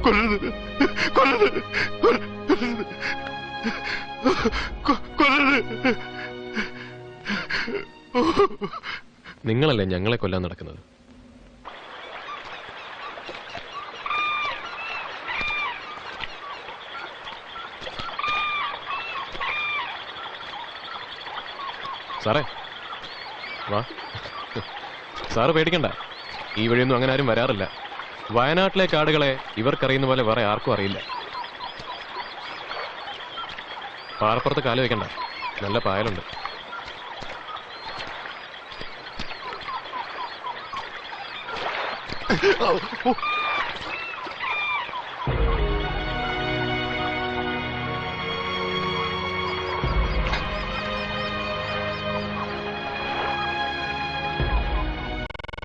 കൊല്ലരുത്, കൊല്ലരുത്, കൊല്ലരുത്. നിങ്ങളല്ലേ ഞങ്ങളെ കൊല്ലാൻ നടക്കുന്നത്? സാറേ വാ. സാറ് പേടിക്കണ്ട, ഈ വഴിയൊന്നും അങ്ങനെ ആരും വരാറില്ല. വയനാട്ടിലെ കാടുകളെ ഇവർക്കറിയുന്ന പോലെ വേറെ ആർക്കും അറിയില്ല. പാറപ്പുറത്ത് കാല് വെക്കണ്ട, നല്ല പായലുണ്ട്.